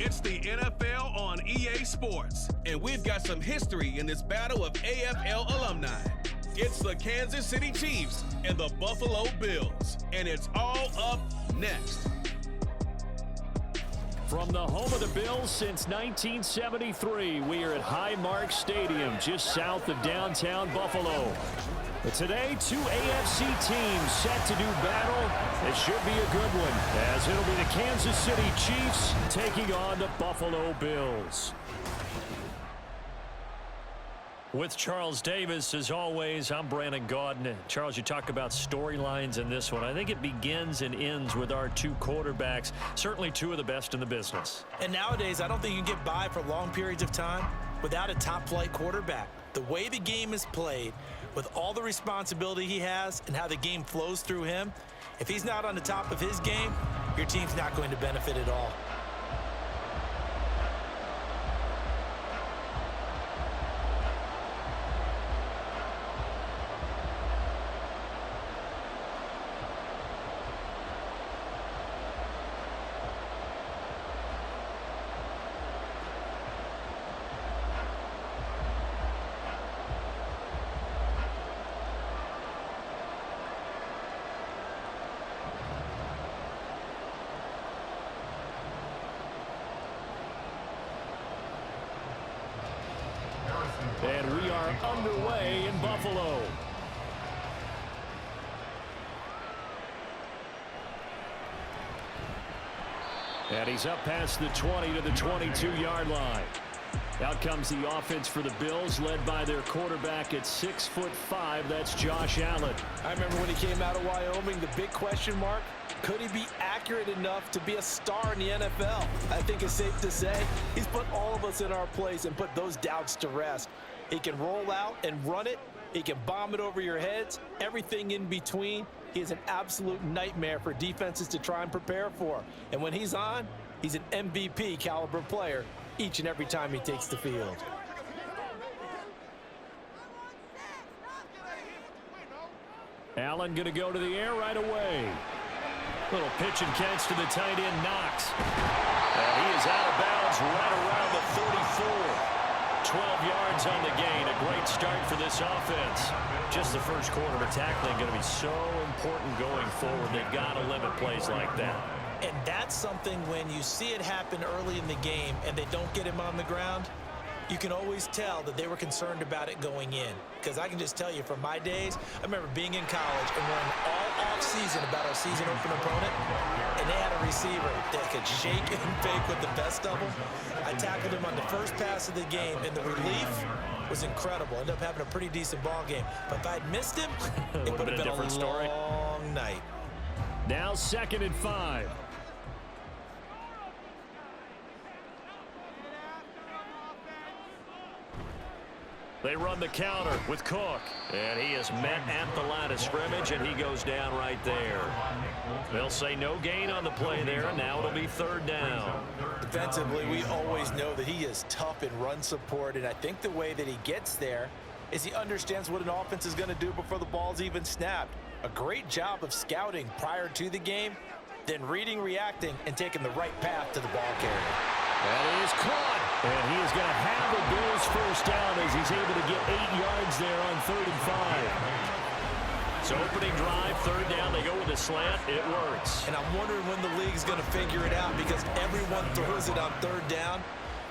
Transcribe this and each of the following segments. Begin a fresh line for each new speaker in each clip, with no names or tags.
It's the NFL on EA Sports, and we've got some history in this battle of AFL alumni. It's the Kansas City Chiefs and the Buffalo Bills, and it's all up next.
From the home of the Bills since 1973, we are at Highmark Stadium, just south of downtown Buffalo. But today, two AFC teams set to do battle. It should be a good one, as it'll be the Kansas City Chiefs taking on the Buffalo Bills. With Charles Davis, as always, I'm Brandon Gaudin. Charles, you talk about storylines in this one. I think it begins and ends with our two quarterbacks, certainly two of the best in the business.
And nowadays, I don't think you can get by for long periods of time without a top-flight quarterback. The way the game is played, with all the responsibility he has and how the game flows through him, if he's not on the top of his game, your team's not going to benefit at all.
And we are underway in Buffalo. And he's up past the 20 to the 22-yard line. Out comes the offense for the Bills, led by their quarterback at 6'5". That's Josh Allen.
I remember when he came out of Wyoming, the big question mark, could he be accurate enough to be a star in the NFL? I think it's safe to say he's put all of us in our place and put those doubts to rest. He can roll out and run it. He can bomb it over your heads. Everything in between. He is an absolute nightmare for defenses to try and prepare for. And when he's on, he's an MVP caliber player each and every time he takes the field.
Allen going to go to the air right away. Little pitch and catch to the tight end, Knox. And he is out of bounds right around the 34. 12 yards on the gain. A great start for this offense. Just the first quarter of tackling going to be so important going forward. They've got to limit plays like that.
And that's something when you see it happen early in the game and they don't get him on the ground, you can always tell that they were concerned about it going in. Because I can just tell you from my days, I remember being in college and learning all off-season about our season open opponent, and they had a receiver that could shake and fake with the best of them. I tackled him on the first pass of the game, and the relief was incredible. Ended up having a pretty decent ball game. But if I'd missed him, it would have been a different story. Long night.
Now 2nd and 5. They run the counter with Cook. And he is met at the line of scrimmage, and he goes down right there. They'll say no gain on the play there, and now it'll be 3rd down.
Defensively, we always know that he is tough in run support, and I think the way that he gets there is he understands what an offense is going to do before the ball's even snapped. A great job of scouting prior to the game, then reading, reacting, and taking the right path to the ball carrier.
That is caught. And he is going to have the Bills first down as he's able to get 8 yards there on 3rd and 5. So opening drive, 3rd down, they go with a slant. It works.
And I'm wondering when the league's going to figure it out because everyone throws it on 3rd down.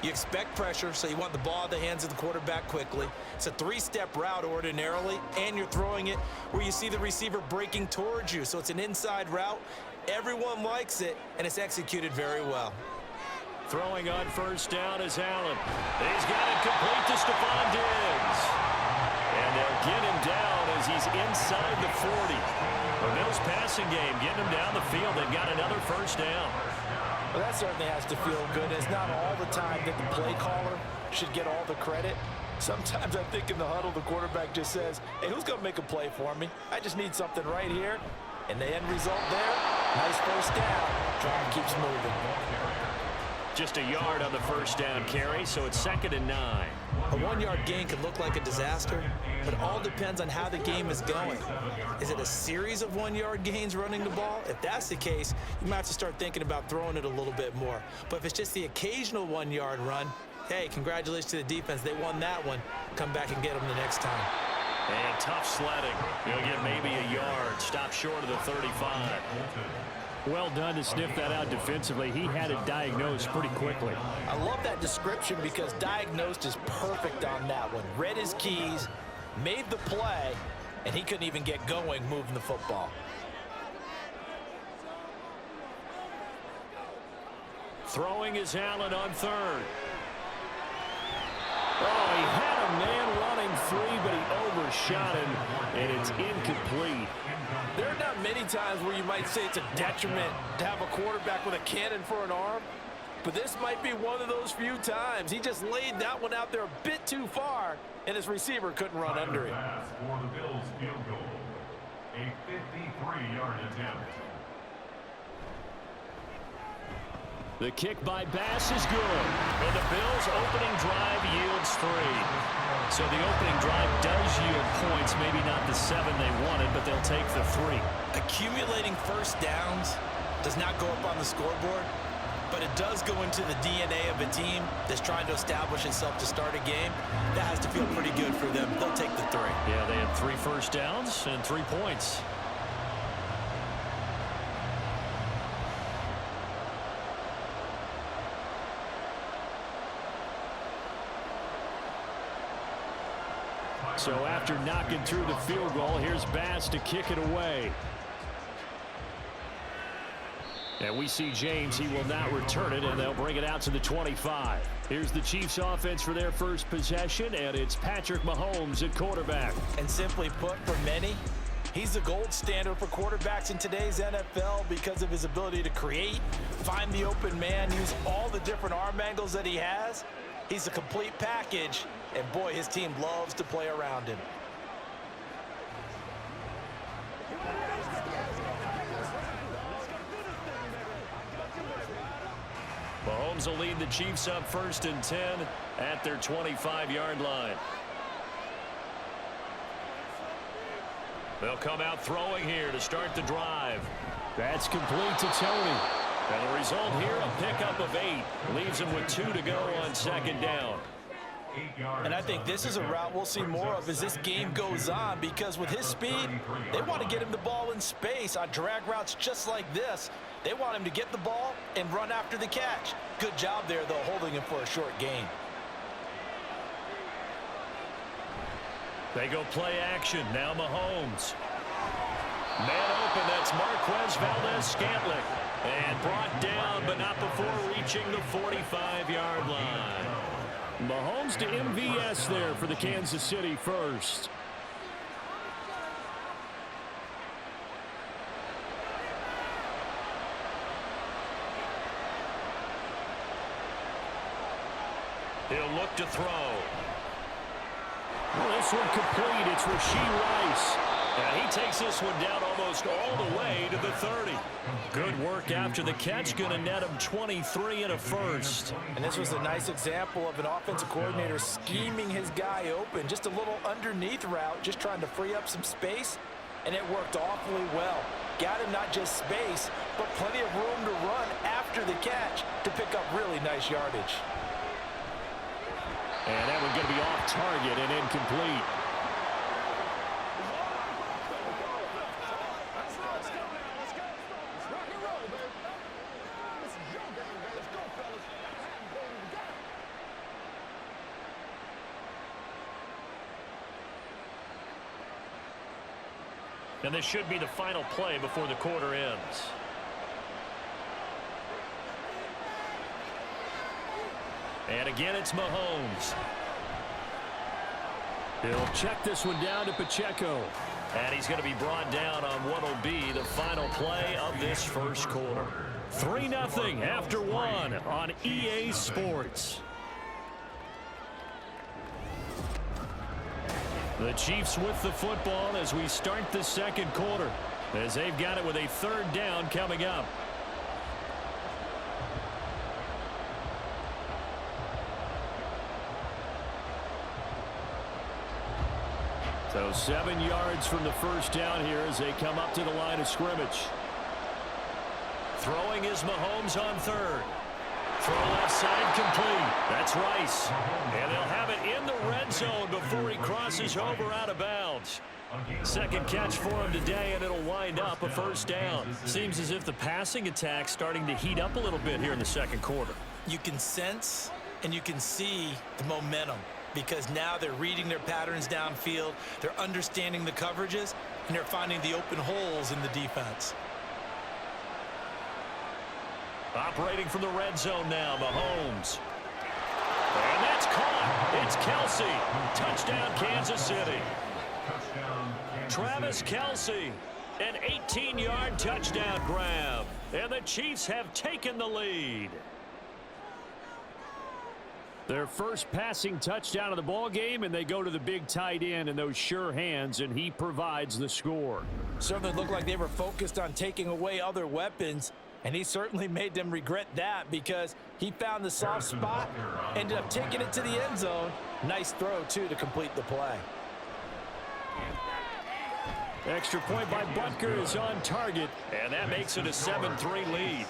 You expect pressure, so you want the ball in the hands of the quarterback quickly. It's a 3-step route ordinarily, and you're throwing it where you see the receiver breaking towards you. So it's an inside route. Everyone likes it, and it's executed very well.
Throwing on 1st down is Allen. He's got it complete to Stephon Diggs. And they'll get him down as he's inside the 40. The Bills passing game getting him down the field. They've got another 1st down.
Well, that certainly has to feel good. It's not all the time that the play caller should get all the credit. Sometimes I think in the huddle, the quarterback just says, hey, who's going to make a play for me? I just need something right here. And the end result there, nice 1st down. Drive keeps moving.
Just a yard on the 1st down carry, so it's 2nd and 9.
A 1-yard gain could look like a disaster, but it all depends on how the game is going. Is it a series of 1-yard gains running the ball? If that's the case, you might have to start thinking about throwing it a little bit more. But if it's just the occasional 1-yard run, hey, congratulations to the defense. They won that one. Come back and get them the next time.
And tough sledding. He'll get maybe a yard. Stop short of the 35.
Well done to sniff that out defensively. He had it diagnosed pretty quickly.
I love that description because diagnosed is perfect on that one. Read his keys, made the play, and he couldn't even get going moving the football.
Throwing is Allen on third.
Oh, he had a man running free, but he overshot him, and it's incomplete.
There are not many times where you might say it's a detriment to have a quarterback with a cannon for an arm, but this might be one of those few times. He just laid that one out there a bit too far, and his receiver couldn't run under it.
For the Bills field goal, a 53-yard attempt.
The kick by Bass is good.
And the Bills' opening drive yields 3. So the opening drive does yield points, maybe not the 7 they wanted, but they'll take the 3.
Accumulating first downs does not go up on the scoreboard, but it does go into the DNA of a team that's trying to establish itself to start a game. That has to feel pretty good for them. They'll take the 3.
Yeah, they had 3 first downs and 3 points.
So after knocking through the field goal, here's Bass to kick it away. And we see James. He will not return it, and they'll bring it out to the 25. Here's the Chiefs offense for their first possession, and it's Patrick Mahomes at quarterback.
And simply put, for many, he's the gold standard for quarterbacks in today's NFL because of his ability to create, find the open man, use all the different arm angles that he has. He's a complete package, and boy, his team loves to play around him.
Mahomes will lead the Chiefs up 1st and 10 at their 25-yard line. They'll come out throwing here to start the drive.
That's complete to Tony.
And the result here, a pickup of 8. Leaves him with 2 to go on 2nd down.
And I think this is a route we'll see more of as this game goes on, because with his speed, they want to get him the ball in space on drag routes just like this. They want him to get the ball and run after the catch. Good job there, though, holding him for a short gain.
They go play action. Now Mahomes. Man open, that's Marquez Valdez-Scantling. And brought down, but not before reaching the 45-yard line.
Mahomes to MVS there for the Kansas City first.
He'll look to throw.
Well, this one complete. It's Rashee Rice.
And he takes this one down almost all the way to the 30. Good work after the catch. Going to net him 23 and a first.
And this was a nice example of an offensive coordinator scheming his guy open. Just a little underneath route, just trying to free up some space. And it worked awfully well. Got him not just space, but plenty of room to run after the catch to pick up really nice yardage.
And that one going to be off target and incomplete.
And this should be the final play before the quarter ends. And again, it's Mahomes.
He'll check this one down to Pacheco.
And he's going to be brought down on what will be the final play of this first quarter.
3-0 after 1 on EA Sports. The Chiefs with the football as we start the second quarter, as they've got it with a 3rd down coming up. So 7 yards from the first down here as they come up to the line of scrimmage. Throwing is Mahomes on third. Throw left side complete. That's Rice. And they'll have it in the red zone before he crosses over out of bounds. Second catch for him today, and it'll wind up a first down. Seems as if the passing attack's starting to heat up a little bit here in the second quarter.
You can sense and you can see the momentum because now they're reading their patterns downfield, they're understanding the coverages, and they're finding the open holes in the defense.
Operating from the red zone now, Mahomes. And that's caught. It's Kelce. Touchdown, Kansas City. Travis Kelce, an 18-yard touchdown grab. And the Chiefs have taken the lead. Their first passing touchdown of the ball game, and they go to the big tight end in those sure hands, and he provides the score.
Certainly looked like they were focused on taking away other weapons, and he certainly made them regret that because he found the soft spot, ended up taking it to the end zone. Nice throw, too, to complete the play.
Extra point by Butker is on target, and that makes it a 7-3 lead.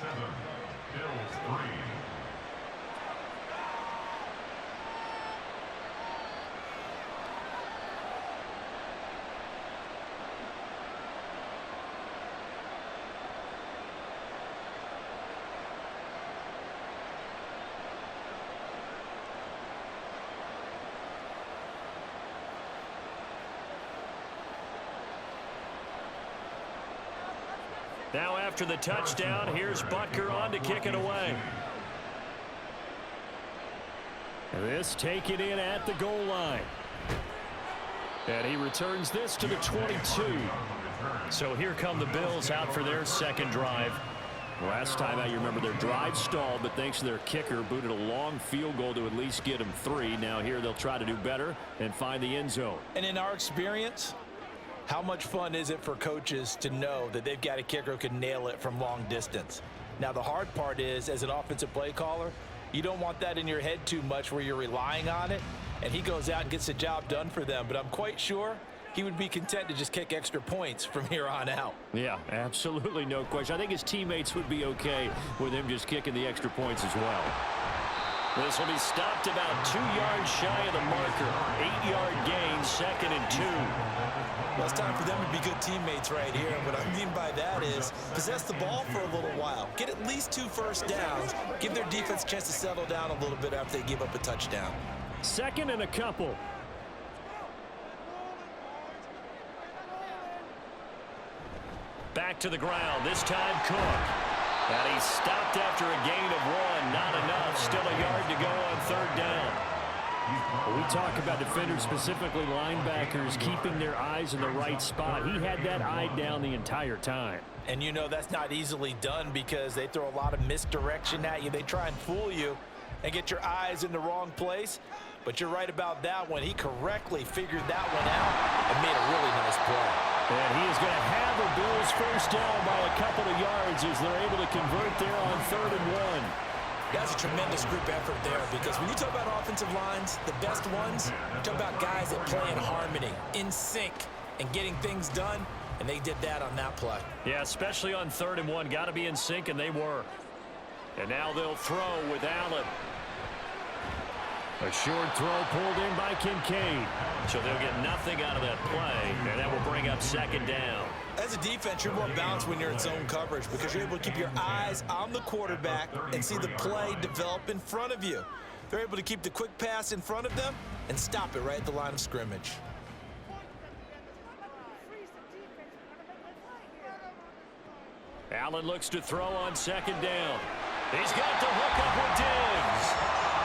Now after the touchdown, here's Butker on to kick it away. This taken in at the goal line. And he returns this to the 22. So here come the Bills out for their second drive. Last time out, you remember their drive stalled, but thanks to their kicker, booted a long field goal to at least get them 3. Now here they'll try to do better and find the end zone.
And in our experience, how much fun is it for coaches to know that they've got a kicker who can nail it from long distance? Now, the hard part is, as an offensive play caller, you don't want that in your head too much where you're relying on it, and he goes out and gets the job done for them. But I'm quite sure he would be content to just kick extra points from here on out.
Yeah, absolutely no question. I think his teammates would be okay with him just kicking the extra points as well. This will be stopped about 2 yards shy of the marker. 8-yard gain, 2nd and 2.
Well, it's time for them to be good teammates right here. And what I mean by that is possess the ball for a little while. Get at least 2 first downs. Give their defense a chance to settle down a little bit after they give up a touchdown.
2nd and a couple. Back to the ground. This time Cook. And he stopped after a gain of 1. Not enough. Still a yard to go on 3rd down. We talk about defenders, specifically linebackers, keeping their eyes in the right spot. He had that eye down the entire time.
And you know that's not easily done because they throw a lot of misdirection at you. They try and fool you and get your eyes in the wrong place. But you're right about that one. He correctly figured that one out and made a really nice play.
And he is going to have the Bills first down by a couple of yards as they're able to convert there on 3rd and 1.
That's a tremendous group effort there because when you talk about offensive lines, the best ones, you talk about guys that play in harmony, in sync, and getting things done, and they did that on that play.
Yeah, especially on 3rd and 1. Got to be in sync, and they were. And now they'll throw with Allen. A short throw pulled in by Kincaid. So they'll get nothing out of that play, and that will bring up 2nd down.
As a defense, you're more balanced when you're in zone coverage because you're able to keep your eyes on the quarterback and see the play develop in front of you. They're able to keep the quick pass in front of them and stop it right at the line of scrimmage.
Allen looks to throw on 2nd down. He's got the hook up with Diggs.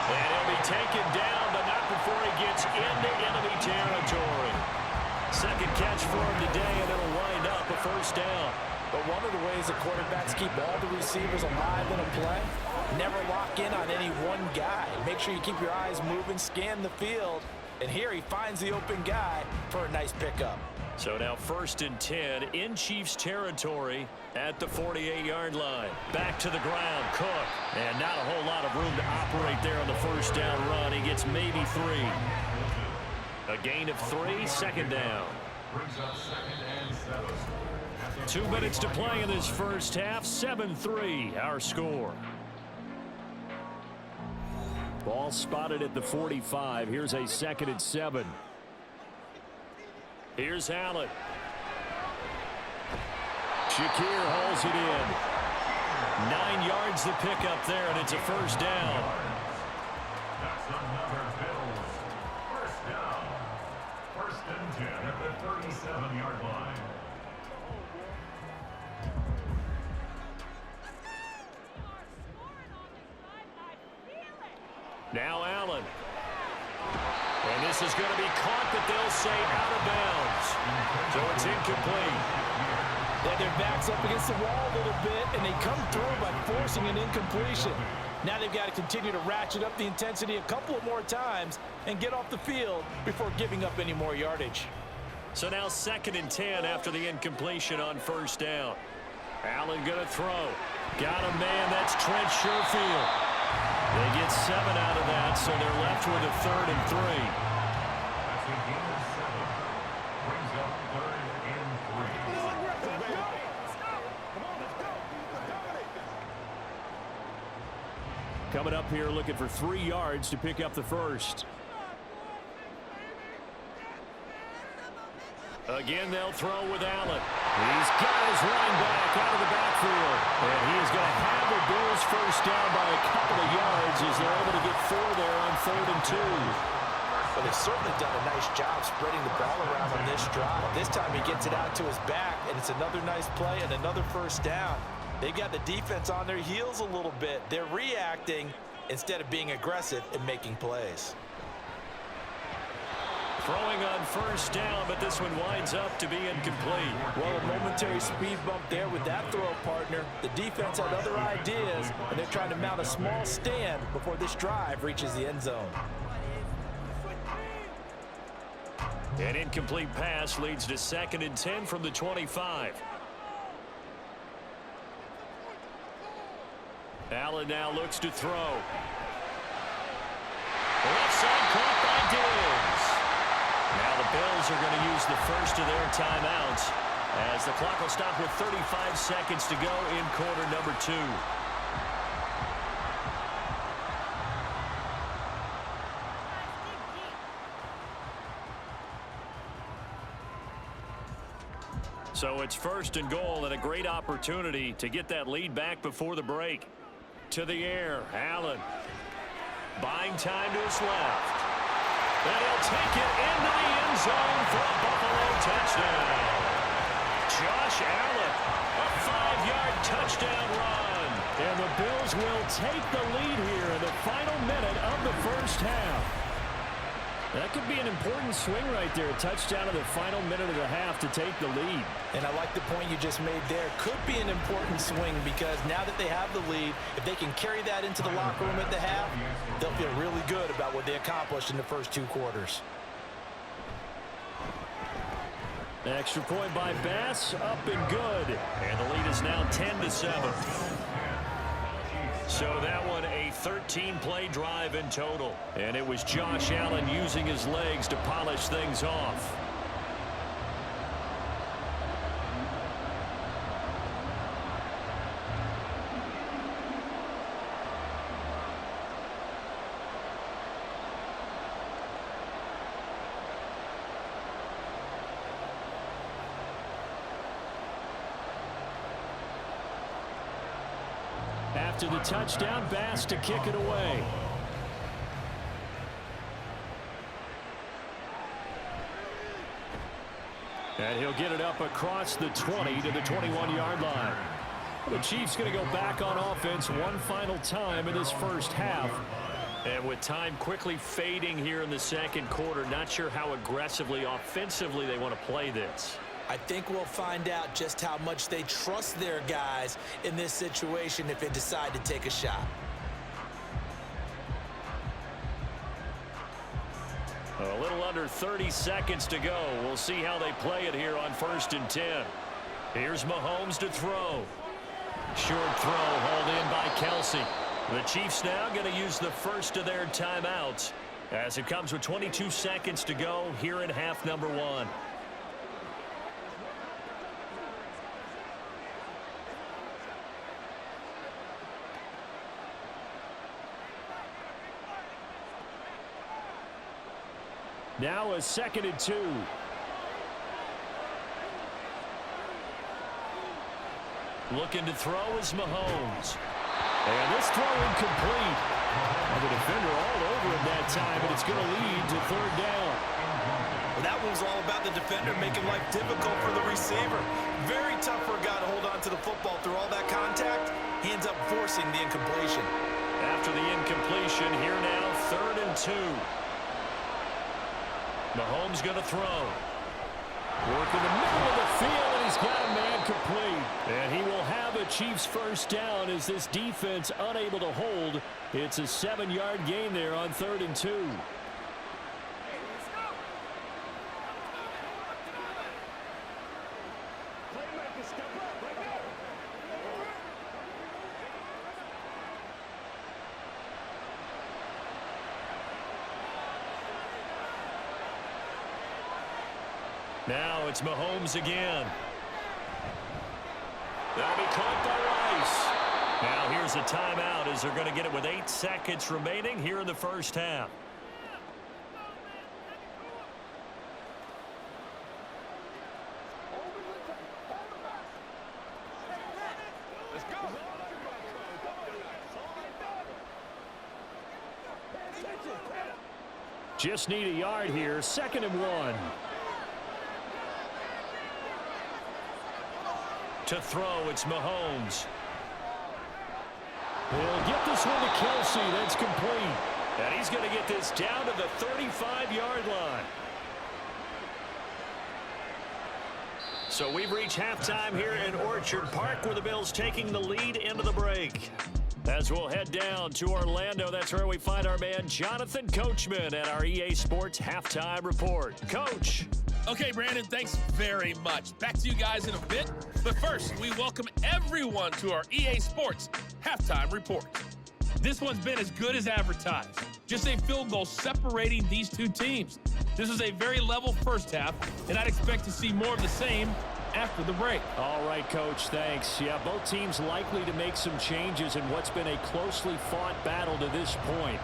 And he'll be taken down, but not before he gets into enemy territory. 2nd catch for him today, and it'll wind up a first down.
But one of the ways the quarterbacks keep all the receivers alive in a play, never lock in on any one guy. Make sure you keep your eyes moving, scan the field, and here he finds the open guy for a nice pickup.
So now 1st and 10 in Chiefs territory at the 48-yard line. Back to the ground, Cook. And not a whole lot of room to operate there on the first down run. He gets maybe 3.
A gain of 3, second down.
Brings up 2nd and 7.
2 minutes to play in this first half. 7-3, our score. Ball spotted at the 45. Here's a 2nd and 7. Here's Allen. Shakir hauls it in. 9 yards to pick up there, and it's a first down.
That's another Bills first down. 1st and 10 at the 37-yard line.
Now Allen. And this is going to be caught, but they'll say out of bounds. So it's incomplete.
They had their backs up against the wall a little bit, and they come through by forcing an incompletion. Now they've got to continue to ratchet up the intensity a couple of more times and get off the field before giving up any more yardage.
So now 2nd and 10 after the incompletion on first down. Allen going to throw. Got a man, that's Trent Sherfield. They get 7 out of that, so they're left with a 3rd and 3.
That's a gain of 7. Brings up 3rd and 3.
Coming up here looking for 3 yards to pick up the first. Again, they'll throw with Allen. He's got his running back out of the backfield. And he is going to have the Bills first down by a couple of yards as they're able to get 4 there on 3rd and 2.
Well, they've certainly done a nice job spreading the ball around on this drive. This time he gets it out to his back, and it's another nice play and another first down. They've got the defense on their heels a little bit. They're reacting instead of being aggressive and making plays.
Throwing on first down, but this one winds up to be incomplete.
Well, a momentary speed bump there with that throw partner. The defense had other ideas, and they're trying to mount a small stand before this drive reaches the end zone.
An incomplete pass leads to 2nd and 10 from the 25. Allen now looks to throw. Left side caught by Diggs. Now the Bills are going to use the first of their timeouts as the clock will stop with 35 seconds to go in quarter number 2. So it's 1st and goal and a great opportunity to get that lead back before the break. To the air, Allen. Buying time to his left. And he'll take it into the end zone for a Buffalo touchdown. Josh Allen, a 5-yard touchdown run. And the Bills will take the lead here in the final minute of the first half. That could be an important swing right there. A touchdown in the final minute of the half to take the lead.
And I like the point you just made there. Could be an important swing because now that they have the lead, if they can carry that into the locker room at the half, they'll feel really good about what they accomplished in the first 2 quarters.
Extra point by Bass, up and good. And the lead is now 10-7. So that one a 13-play drive in total. And it was Josh Allen using his legs to polish things off. After the touchdown, Bass to kick it away. And he'll get it up across the 20 to the 21-yard line. The Chiefs going to go back on offense one final time in this first half. And with time quickly fading here in the second quarter, not sure how aggressively, offensively they want to play this.
I think we'll find out just how much they trust their guys in this situation if they decide to take a shot.
A little under 30 seconds to go. We'll see how they play it here on 1st and 10. Here's Mahomes to throw. Short throw hauled in by Kelsey. The Chiefs now going to use the first of their timeouts As it comes with 22 seconds to go here in half number one. Now a 2nd and 2. Looking to throw is Mahomes. And this throw incomplete. And the defender all over him that time, and it's going to lead to 3rd down.
Well, that one was all about the defender making life difficult for the receiver. Very tough for a guy to hold on to the football through all that contact. He ends up forcing the incompletion.
After the incompletion, here now 3rd and 2. Mahomes going to throw. Work in the middle of the field, and he's got a man complete. And he will have a Chiefs 1st down as this defense unable to hold. It's a 7-yard gain there on 3rd and 2. Now it's Mahomes again. That'll be caught by Rice. Now here's a timeout as they're going to get it with 8 seconds remaining here in the 1st half. Just need a yard here. 2nd and 1. To throw, it's Mahomes. He'll get this one to Kelsey. That's complete. And he's going to get this down to the 35-yard line. So we've reached halftime here in Orchard Park, where the Bills taking the lead into the break. As we'll head down to Orlando, that's where we find our man Jonathan Coachman at our EA Sports Halftime Report. Coach.
Okay, Brandon, thanks very much. Back to you guys in a bit. But first, we welcome everyone to our EA Sports Halftime Report. This one's been as good as advertised. Just a field goal separating these two teams. This is a very level 1st half, and I'd expect to see more of the same after the break.
All right, Coach, thanks. Yeah, both teams likely to make some changes in what's been a closely fought battle to this point.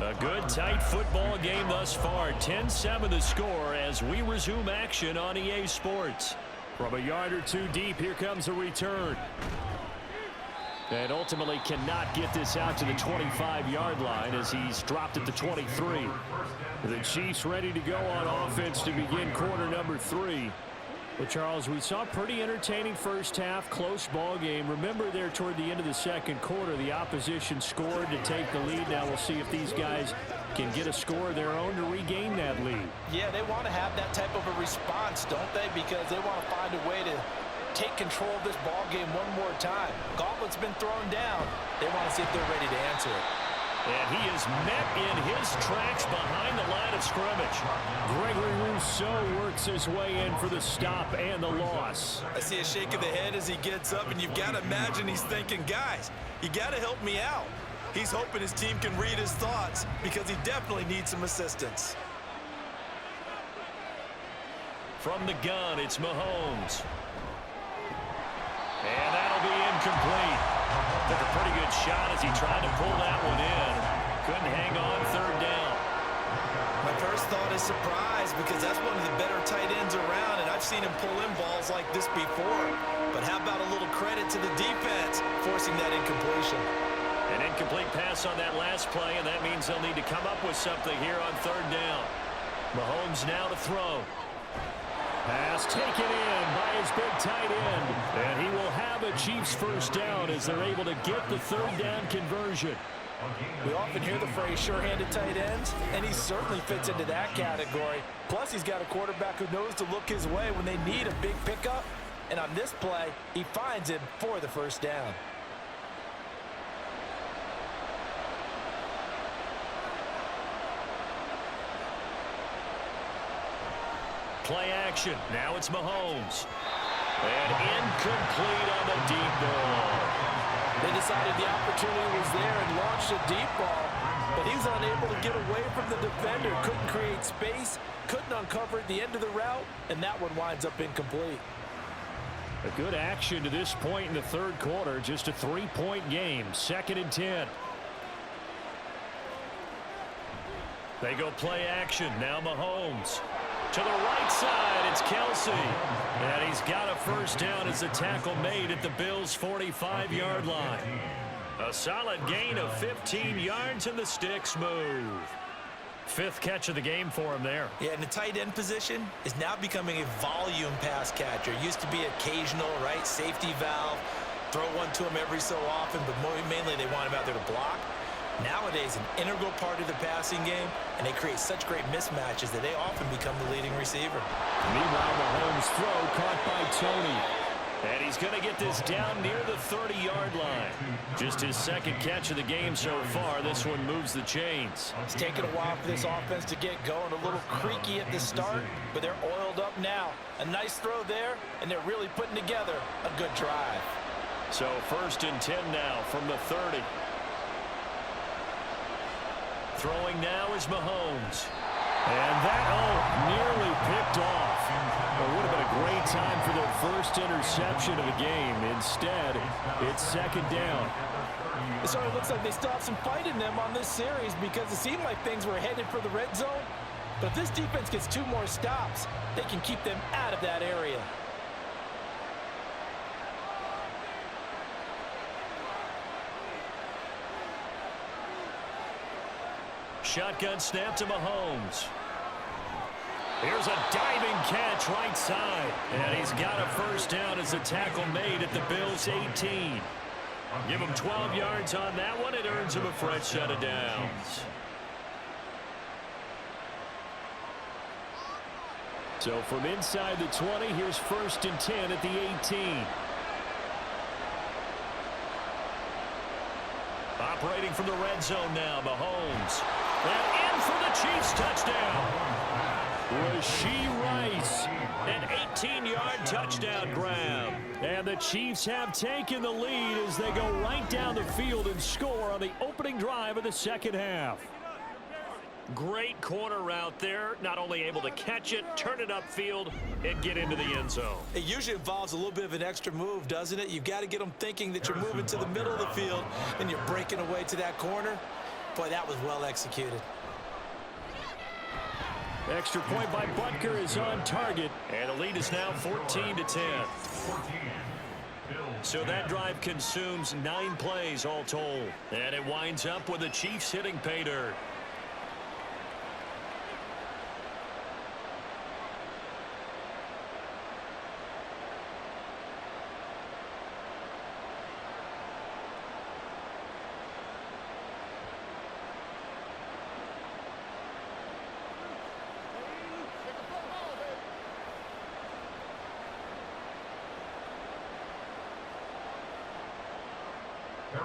A good, tight football game thus far. 10-7 the score as we resume action on EA Sports. From a yard or two deep, here comes a return. And ultimately cannot get this out to the 25-yard line as he's dropped at the 23. The Chiefs ready to go on offense to begin quarter number 3. Well, Charles, we saw a pretty entertaining 1st half, close ball game. Remember there toward the end of the 2nd quarter, the opposition scored to take the lead. Now we'll see if these guys can get a score of their own to regain that lead.
Yeah, they want to have that type of a response, don't they? Because they want to find a way to take control of this ball game one more time. Gauntlet's been thrown down. They want to see if they're ready to answer it.
And he is met in his tracks behind the line of scrimmage. Gregory Rousseau works his way in for the stop and the loss.
I see a shake of the head as he gets up, and you've got to imagine he's thinking, guys, you got to help me out. He's hoping his team can read his thoughts because he definitely needs some assistance.
From the gun, it's Mahomes. And that'll be incomplete. Took a pretty good shot as he tried to pull that one in. Couldn't hang on 3rd down.
My first thought is surprise because that's one of the better tight ends around, and I've seen him pull in balls like this before. But how about a little credit to the defense forcing that incompletion?
An incomplete pass on that last play, and that means they'll need to come up with something here on 3rd down. Mahomes now to throw. Pass taken in by his big tight end. And he will have a Chiefs first down as they're able to get the third down conversion.
We often hear the phrase sure-handed tight ends, and he certainly fits into that category. Plus, he's got a quarterback who knows to look his way when they need a big pickup. And on this play, he finds him for the first down.
Play action. Now it's Mahomes. And incomplete on the deep ball.
They decided the opportunity was there and launched a deep ball, but he was unable to get away from the defender. Couldn't create space, couldn't uncover at the end of the route, and that one winds up incomplete.
A good action to this point in the third quarter. Just a 3-point game. 2nd and 10. They go play action. Now Mahomes. To the right side, it's Kelsey. And he's got a first down as the tackle made at the Bills' 45-yard line. A solid gain of 15 yards, and the sticks move. 5th catch of the game for him there.
Yeah, and the tight end position is now becoming a volume pass catcher. Used to be occasional, right? Safety valve. Throw one to him every so often, but mainly they want him out there to block. Nowadays, an integral part of the passing game, and they create such great mismatches that they often become the leading receiver.
Meanwhile, Mahomes' throw caught by Tony. And he's going to get this down near the 30-yard line. Just his 2nd catch of the game so far. This one moves the chains.
It's taken a while for this offense to get going. A little creaky at the start, but they're oiled up now. A nice throw there, and they're really putting together a good drive.
So 1st and 10 now from the 30. Throwing now is Mahomes. And that, nearly picked off. It would have been a great time for their first interception of the game. Instead, it's 2nd down.
It sort of looks like they still have some fight in them on this series because it seemed like things were headed for the red zone. But if this defense gets 2 more stops, they can keep them out of that area.
Shotgun snap to Mahomes. Here's a diving catch right side. And he's got a first down as the tackle made at the Bills' 18. Give him 12 yards on that one. It earns him a fresh set of downs. So from inside the 20, here's 1st and 10 at the 18. Operating from the red zone now, Mahomes. And in for the Chiefs touchdown. Rashee Rice, an 18-yard touchdown grab. And the Chiefs have taken the lead as they go right down the field and score on the opening drive of the 2nd half. Great corner route there. Not only able to catch it, turn it upfield, and get into the end zone.
It usually involves a little bit of an extra move, doesn't it? You've got to get them thinking that you're moving to the middle of the field and you're breaking away to that corner. Boy, that was well executed.
Extra point by Butker is on target, and the lead is now 14-10. So that drive consumes 9 plays all told, and it winds up with the Chiefs hitting pay dirt.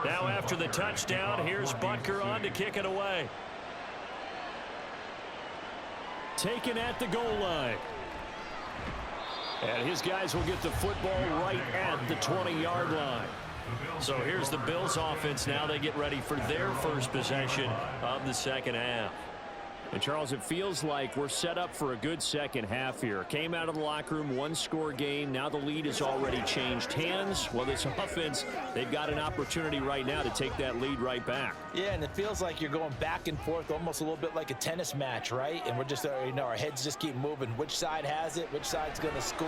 Now after the touchdown, here's Butker on to kick it away. Taken at the goal line. And his guys will get the football right at the 20-yard line. So here's the Bills offense now. They get ready for their first possession of the 2nd half. And Charles, it feels like we're set up for a good 2nd half here. Came out of the locker room, 1-score game. Now the lead has already changed hands. Well, this offense, they've got an opportunity right now to take that lead right back.
Yeah, and it feels like you're going back and forth almost a little bit like a tennis match, right? And we're just, our heads just keep moving. Which side has it? Which side's going to score?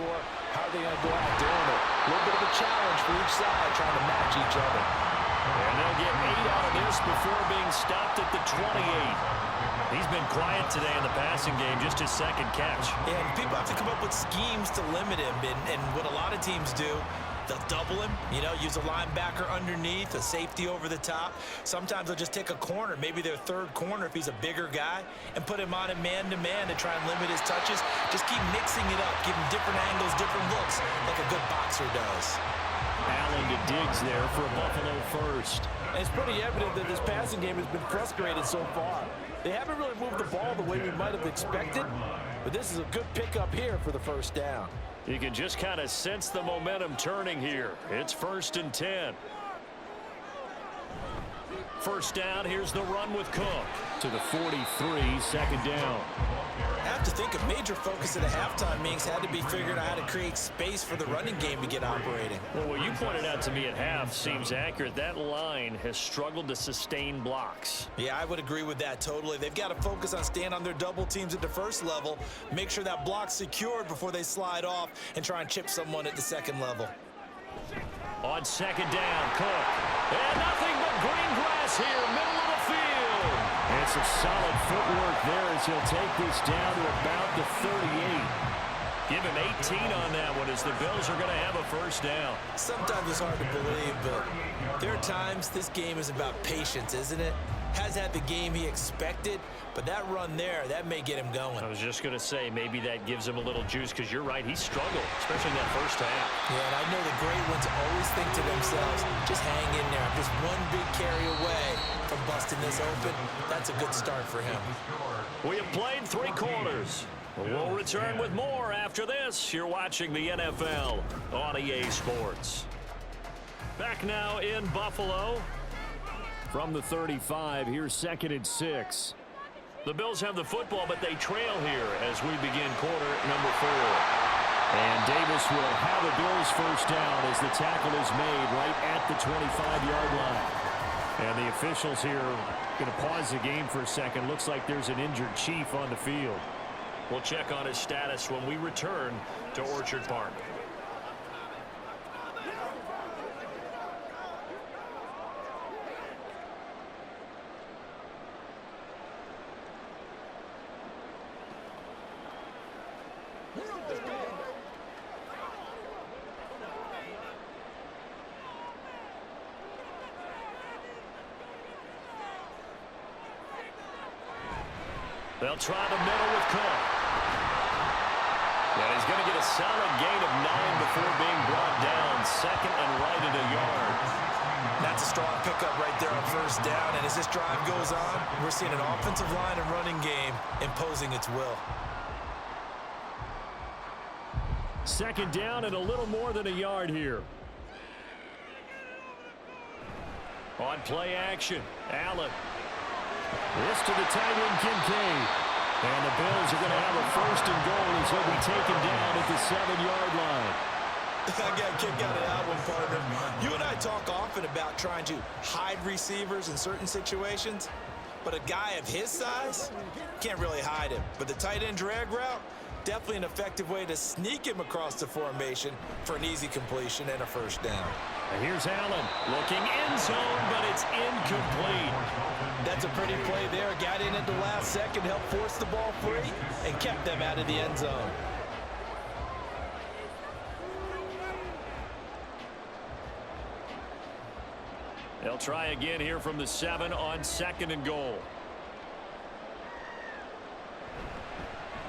How are they going to go out doing it? A little bit of a challenge for each side trying to match each other.
And they'll get 8 out of this before being stopped at the 28. He's been quiet today in the passing game, just his second catch.
Yeah, and people have to come up with schemes to limit him. And what a lot of teams do, they'll double him, use a linebacker underneath, a safety over the top. Sometimes they'll just take a corner, maybe their third corner if he's a bigger guy, and put him on a man-to-man to try and limit his touches. Just keep mixing it up, give him different angles, different looks, like a good boxer does.
Allen to Diggs there for a Buffalo first.
And it's pretty evident that this passing game has been frustrated so far. They haven't really moved the ball the way we might have expected, but this is a good pickup here for the first down.
You can just kind of sense the momentum turning here. It's 1st and 10. First down, here's the run with Cook. To the 43, second down.
I have to think a major focus at a halftime means had to be figuring out how to create space for the running game to get operating.
Well, what you pointed out to me at half seems accurate. That line has struggled to sustain blocks.
Yeah, I would agree with that totally. They've got to focus on staying on their double teams at the first level, make sure that block's secured before they slide off and try and chip someone at the second level.
On second down, Cook. And nothing but green grass here, middle of the field. And some solid footwork there as he'll take this down to about the 38. Give him 18 on that one as the Bills are going to have a first down.
Sometimes it's hard to believe, but there are times this game is about patience, isn't it? Has had the game he expected, but that run there, that may get him going.
I was just going to say, maybe that gives him a little juice because you're right, he struggled, especially in that first half.
Yeah, and I know the great ones always think to themselves, just hang in there. I'm just one big carry away from busting this open. That's a good start for him.
We have played 3 quarters. We'll return with more after this. You're watching the NFL on EA Sports. Back now in Buffalo. From the 35, here's 2nd and 6. The Bills have the football, but they trail here as we begin quarter number 4. And Davis will have a Bills first down as the tackle is made right at the 25-yard line. And the officials here going to pause the game for a second. Looks like there's an injured Chief on the field. We'll check on his status when we return to Orchard Park. They'll try the middle with Cook. And he's going to get a solid gain of 9 before being brought down. 2nd and right at a yard.
That's a strong pickup right there on first down. And as this drive goes on, we're seeing an offensive line and running game imposing its will.
2nd down and a little more than a yard here. On play action, Allen. This to the tight end, Kincaid. And the Bills are going to have a 1st and goal as he'll be taken down at the 7-yard line.
I got a kick out of that one, partner. You and I talk often about trying to hide receivers in certain situations, but a guy of his size can't really hide him. But the tight end drag route, definitely an effective way to sneak him across the formation for an easy completion and a first down.
And here's Allen looking end zone, but it's incomplete.
That's a pretty play there. Got in at the last second, helped force the ball free, and kept them out of the end zone.
They'll try again here from the 7 on 2nd and goal.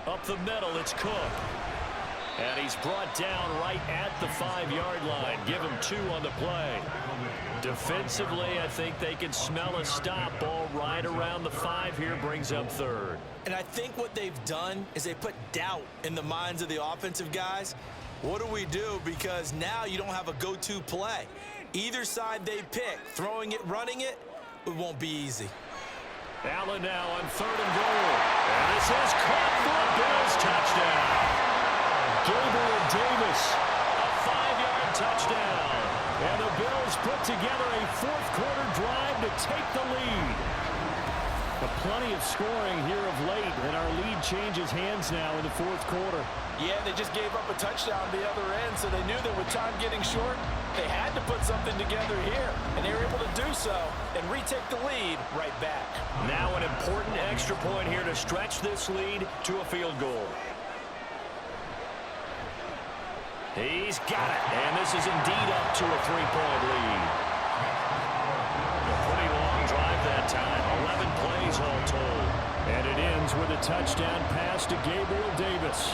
Up the middle, it's Cook. And he's brought down right at the 5-yard line. Give him 2 on the play. Defensively, I think they can smell a stop. Ball right around the 5 here, brings up 3rd.
And I think what they've done is they put doubt in the minds of the offensive guys. What do we do? Because now you don't have a go-to play. Either side they pick, throwing it, running it, it won't be easy.
Allen now on 3rd and goal. And this is caught for a Bills touchdown. Gabriel Davis, a 5-yard touchdown. And the Bills put together a 4th quarter drive to take the lead. Plenty of scoring here of late, and our lead changes hands now in the fourth quarter.
Yeah, they just gave up a touchdown on the other end, so they knew that with time getting short, they had to put something together here, and they were able to do so and retake the lead right back.
Now an important extra point here to stretch this lead to a field goal. He's got it, and this is indeed up to a 3-point lead. A pretty long drive that time, 11 plays all told. And it ends with a touchdown pass to Gabriel Davis.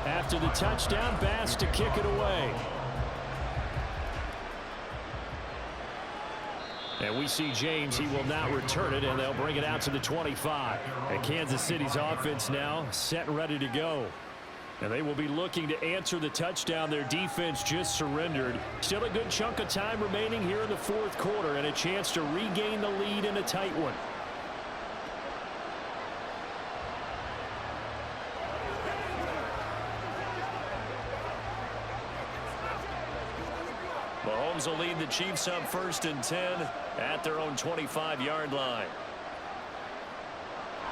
After the touchdown, Bass to kick it away. And we see James. He will not return it, and they'll bring it out to the 25. And Kansas City's offense now set and ready to go. And they will be looking to answer the touchdown their defense just surrendered. Still a good chunk of time remaining here in the fourth quarter, and a chance to regain the lead in a tight one. Mahomes will lead the Chiefs up 1st and 10 at their own 25-yard line.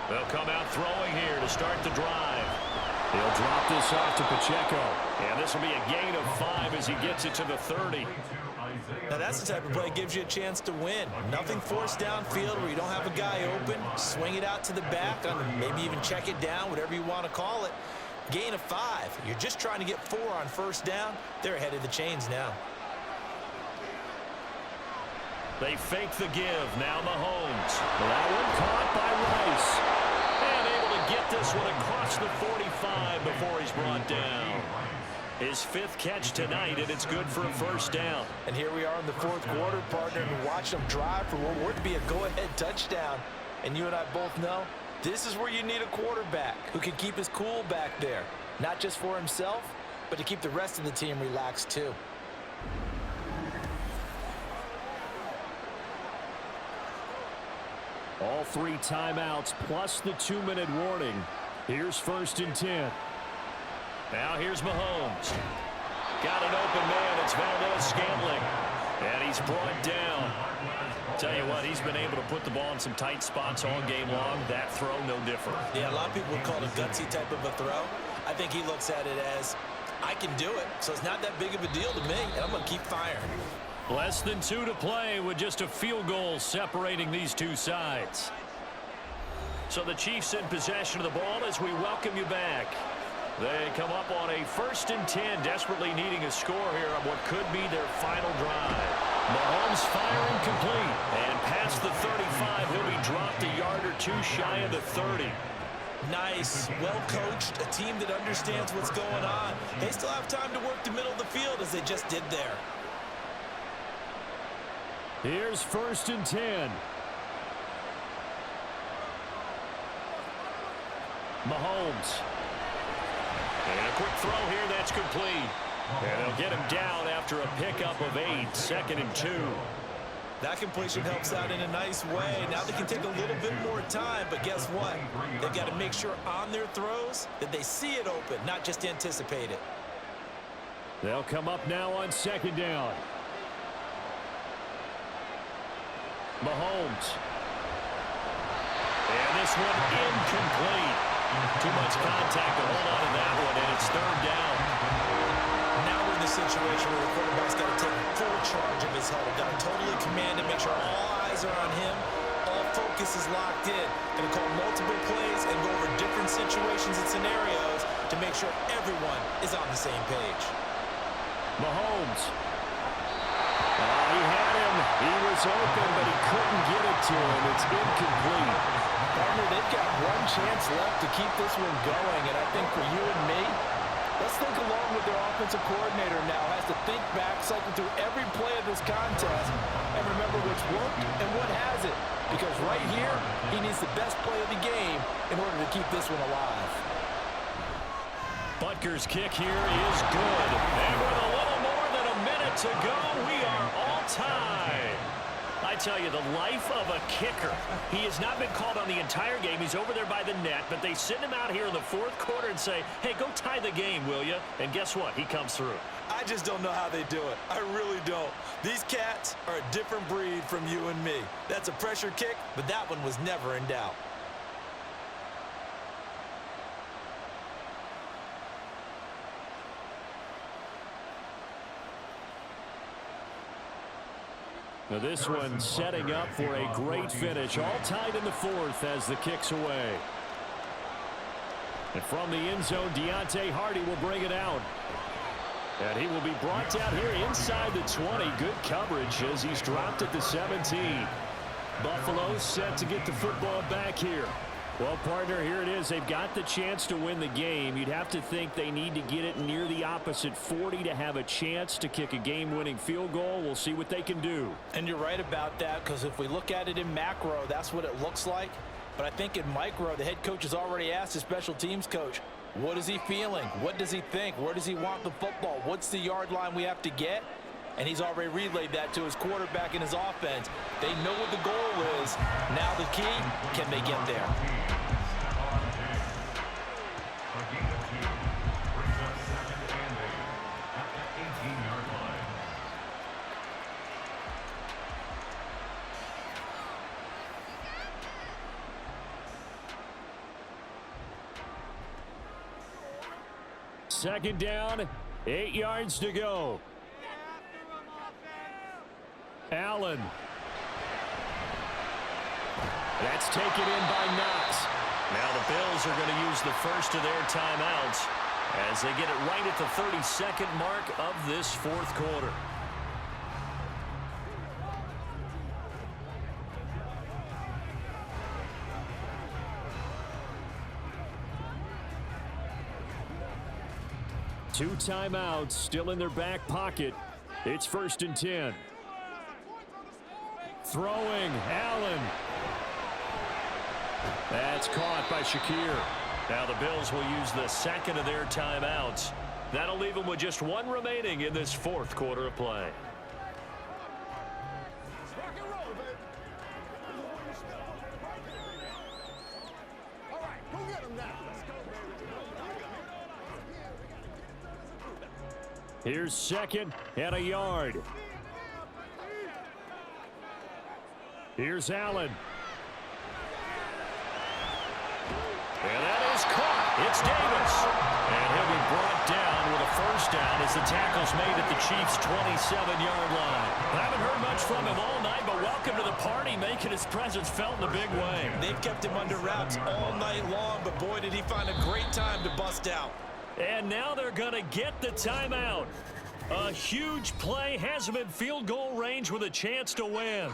They'll come out throwing here to start the drive. He'll drop this off to Pacheco. And this will be a gain of 5 as he gets it to the 30.
Now that's the type of play that gives you a chance to win. Nothing forced downfield where you don't have a guy open. Swing it out to the back, maybe even check it down, whatever you want to call it. Gain of 5. You're just trying to get 4 on 1st down. They're ahead of the chains now.
They fake the give. Now Mahomes. That one caught by Rice. And able to get this one across the 45 before he's brought down. His 5th catch tonight, and it's good for a 1st down.
And here we are in the 4th quarter, partner, and watch them drive for what would be a go-ahead touchdown. And you and I both know this is where you need a quarterback who can keep his cool back there. Not just for himself, but to keep the rest of the team relaxed too.
All 3 timeouts plus the 2-minute warning. Here's 1st and 10. Now here's Mahomes. Got an open man. It's Valdez-Scantling. And he's brought down. Tell you what, he's been able to put the ball in some tight spots all game long. That throw, no different.
Yeah, a lot of people would call it a gutsy type of a throw. I think he looks at it as, I can do it, so it's not that big of a deal to me, and I'm going to keep firing.
Less than 2 to play with just a field goal separating these two sides. So the Chiefs in possession of the ball as we welcome you back. They come up on a 1st and 10, desperately needing a score here on what could be their final drive. Mahomes firing complete, and past the 35, he'll be dropped a yard or 2 shy of the 30.
Nice, well coached, a team that understands what's going on. They still have time to work the middle of the field as they just did there.
Here's 1st and 10. Mahomes. And a quick throw here that's complete. And they'll get him down after a pickup of 8, 2nd and 2.
That completion helps out in a nice way. Now they can take a little bit more time, but guess what? They've got to make sure on their throws that they see it open, not just anticipate it.
They'll come up now on 2nd down. Mahomes. And this one incomplete. Too much contact to hold on to that one, and it's 3rd down.
Now we're in the situation where the quarterback's got to take full charge of his huddle. Got to totally command it, make sure all eyes are on him. All focus is locked in. Going to call multiple plays and go over different situations and scenarios to make sure everyone is on the same page.
Mahomes. He had him. He was open, but he couldn't get it to him. It's incomplete.
Partner, they've got one chance left to keep this one going, and I think for you and me, let's think along with their offensive coordinator now. Has to think back, cycle through every play of this contest, and remember what's worked and what hasn't. Because right here, he needs the best play of the game in order to keep this one alive.
Butker's kick here is good. And with a little more than a minute to go. We are all tied. I tell you, the life of a kicker. He has not been called on the entire game. He's over there by the net, but they send him out here in the fourth quarter and say, hey, go tie the game, will you? And guess what? He comes through.
I just don't know how they do it. I really don't. These cats are a different breed from you and me. That's a pressure kick, but that one was never in doubt.
Now this one setting up for a great finish. All tied in the fourth as the kick's away. And from the end zone, Deontay Hardy will bring it out. And he will be brought down here inside the 20. Good coverage as he's dropped at the 17. Buffalo set to get the football back here. Well, partner, here it is. They've got the chance to win the game. You'd have to think they need to get it near the opposite 40 to have a chance to kick a game-winning field goal. We'll see what they can do.
And you're right about that, because if we look at it in macro, that's what it looks like. But I think in micro, the head coach has already asked his special teams coach, what is he feeling? What does he think? Where does he want the football? What's the yard line we have to get? And he's already relayed that to his quarterback and his offense. They know what the goal is. Now the key, can they get there?
Second down, 8 yards to go. Allen. That's taken in by Knox. Now the Bills are going to use the first of their timeouts as they get it right at the 32nd mark of this fourth quarter. Two timeouts still in their back pocket. It's 1st and 10. Throwing, Allen. That's caught by Shakir. Now the Bills will use the second of their timeouts. That'll leave them with just one remaining in this fourth quarter of play. Here's 2nd and a yard. Here's Allen. And that is caught. It's Davis. And he'll be brought down with a first down as the tackle's made at the Chiefs' 27-yard line. I haven't heard much from him all night, but welcome to the party, making his presence felt in a big way.
They've kept him under wraps all night long, but boy, did he find a great time to bust out.
And now they're going to get the timeout. A huge play has him in field goal range with a chance to win.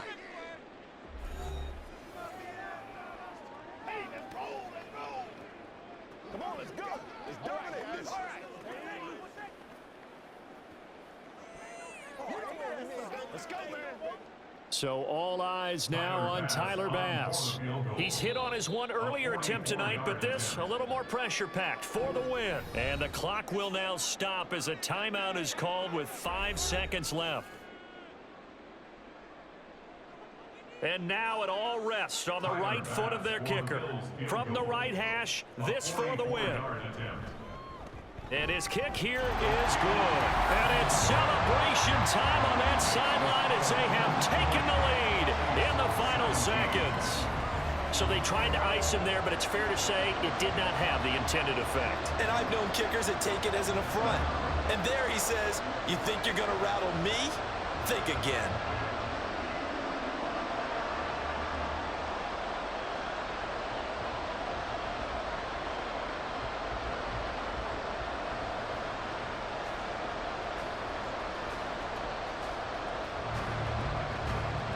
Come on, let's go. Let's dominate this. All right. Let's go, man.
So all eyes now on Tyler Bass. He's hit on his one earlier attempt tonight, but this a little more pressure-packed for the win. And the clock will now stop as a timeout is called with 5 seconds left. And now it all rests on the right foot of their kicker. From the right hash, this for the win. And his kick here is good. And it's celebration time on that sideline as they have taken the lead in the final seconds. So they tried to ice him there, but it's fair to say it did not have the intended effect.
And I've known kickers that take it as an affront. And there he says, you think you're going to rattle me? Think again.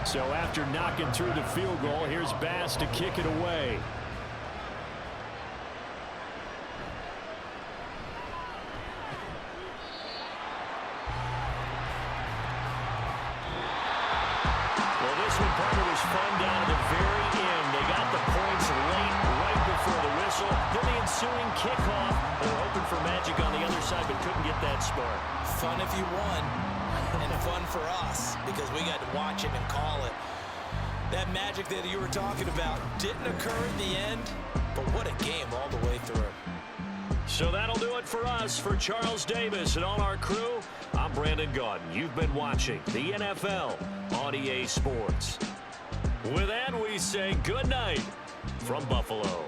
So after knocking through the field goal, here's Bass to kick it away. Well, this one, partner, was fun down to the very end. They got the points late, right before the whistle. Then the ensuing kickoff. They were hoping for magic on the other side, but couldn't get that spark.
Fun if you won. and fun for us because we got to watch it and call it. That magic that you were talking about didn't occur in the end, but what a game all the way through.
So that'll do it for us. For Charles Davis and all our crew, I'm Brandon Gaudin. You've been watching the NFL on EA Sports. With that, we say good night from Buffalo.